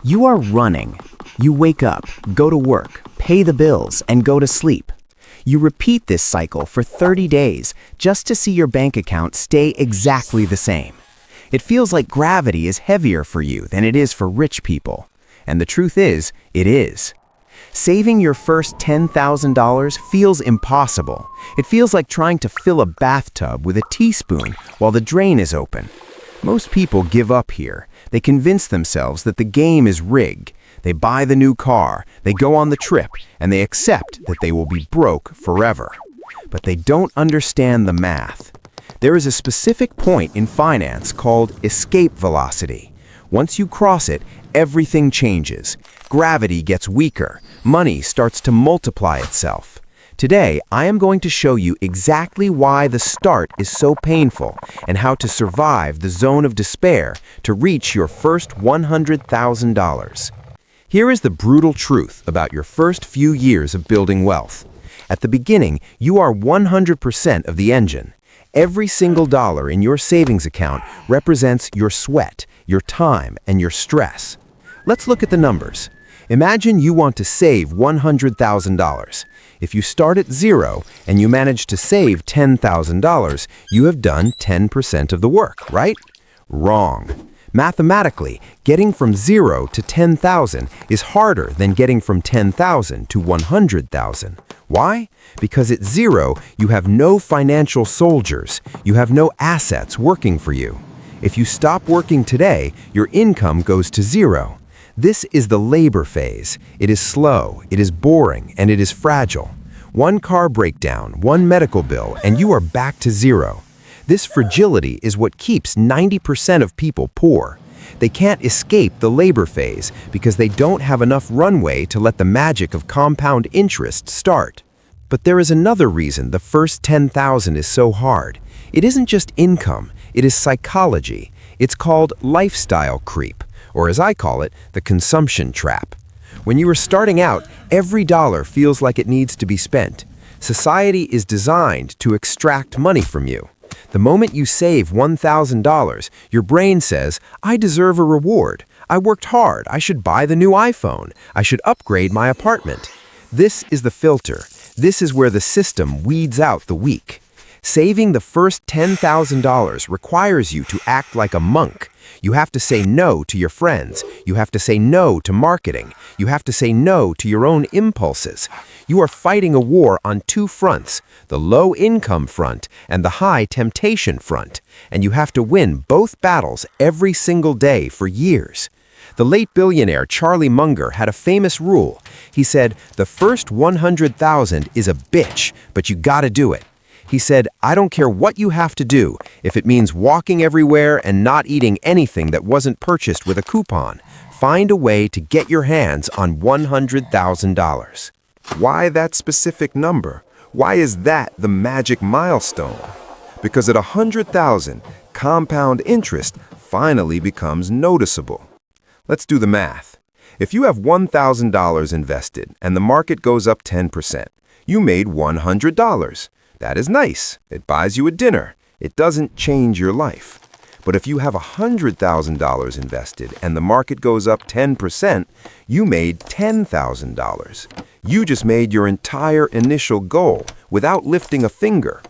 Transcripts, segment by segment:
You are running. You wake up, go to work, pay the bills, and go to sleep. You repeat this cycle for 30 days just to see your bank account stay exactly the same. It feels like gravity is heavier for you than it is for rich people. And the truth is, it is. Saving your first $10,000 feels impossible. It feels like trying to fill a bathtub with a teaspoon while the drain is open. Most people give up here. They convince themselves that the game is rigged. They buy the new car, they go on the trip, and they accept that they will be broke forever. But they don't understand the math. There is a specific point in finance called escape velocity. Once you cross it, everything changes. Gravity gets weaker. Money starts to multiply itself. Today, I am going to show you exactly why the start is so painful and how to survive the zone of despair to reach your first $100,000. Here is the brutal truth about your first few years of building wealth. At the beginning, you are 100% of the engine. Every single dollar in your savings account represents your sweat, your time, and your stress. Let's look at the numbers. Imagine you want to save $100,000. If you start at zero and you manage to save $10,000, you have done 10% of the work, right? Wrong. Mathematically, getting from 0 to 10,000 is harder than getting from 10,000 to 100,000. Why? Because at 0, you have no financial soldiers. You have no assets working for you. If you stop working today, your income goes to 0. This is the labor phase. It is slow, it is boring, and it is fragile. One car breakdown, one medical bill, and you are back to 0. This fragility is what keeps 90% of people poor. They can't escape the labor phase because they don't have enough runway to let the magic of compound interest start. But there is another reason the first 10,000 is so hard. It isn't just income, it is psychology. It's called lifestyle creep, or as I call it, the consumption trap. When you are starting out, every dollar feels like it needs to be spent. Society is designed to extract money from you. The moment you save $1,000, your brain says, I deserve a reward. I worked hard. I should buy the new iPhone. I should upgrade my apartment. This is the filter. This is where the system weeds out the weak. Saving the first $10,000 requires you to act like a monk. You have to say no to your friends. You have to say no to marketing. You have to say no to your own impulses. You are fighting a war on two fronts, the low-income front and the high-temptation front, and you have to win both battles every single day for years. The late billionaire Charlie Munger had a famous rule. He said, the first 100,000 is a bitch, but you gotta do it. He said, I don't care what you have to do, if it means walking everywhere and not eating anything that wasn't purchased with a coupon. Find a way to get your hands on $100,000. Why that specific number? Why is that the magic milestone? Because at 100,000, compound interest finally becomes noticeable. Let's do the math. If you have $1,000 invested and the market goes up 10%, you made $100. That is nice. It buys you a dinner. It doesn't change your life. But if you have $100,000 invested and the market goes up 10%, you made $10,000. You just made your entire initial goal without lifting a finger.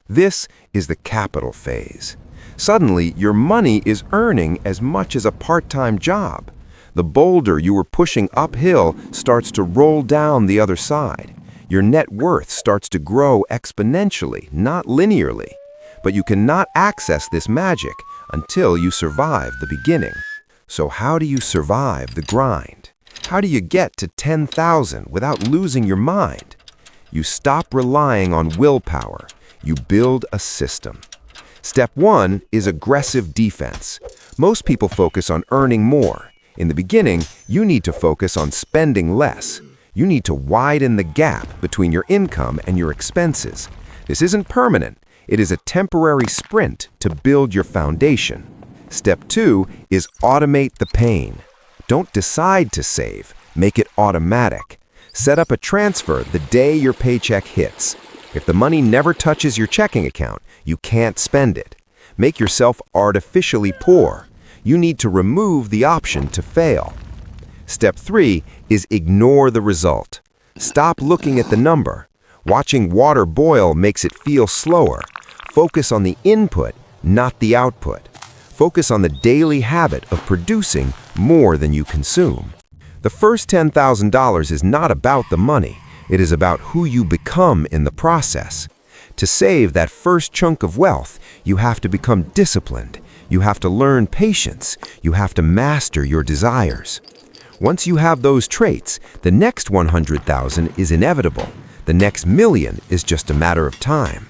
This is the capital phase. Suddenly, your money is earning as much as a part-time job. The boulder you were pushing uphill starts to roll down the other side. Your net worth starts to grow exponentially, not linearly. But you cannot access this magic until you survive the beginning. So how do you survive the grind? How do you get to 10,000 without losing your mind? You stop relying on willpower. You build a system. Step 1 is aggressive defense. Most people focus on earning more. In the beginning, you need to focus on spending less. You need to widen the gap between your income and your expenses. This isn't permanent. It is a temporary sprint to build your foundation. Step 2 is automate the pain. Don't decide to save. Make it automatic. Set up a transfer the day your paycheck hits. If the money never touches your checking account, you can't spend it. Make yourself artificially poor. You need to remove the option to fail. Step 3 is ignore the result. Stop looking at the number. Watching water boil makes it feel slower. Focus on the input, not the output. Focus on the daily habit of producing more than you consume. The first $10,000 is not about the money. It is about who you become in the process. To save that first chunk of wealth, you have to become disciplined. You have to learn patience. You have to master your desires. Once you have those traits, the next 100,000 is inevitable. The next million is just a matter of time.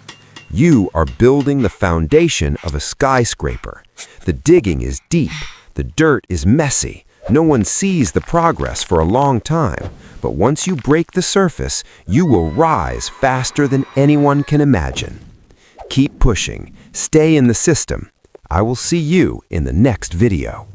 You are building the foundation of a skyscraper. The digging is deep. The dirt is messy. No one sees the progress for a long time. But once you break the surface, you will rise faster than anyone can imagine. Keep pushing. Stay in the system. I will see you in the next video.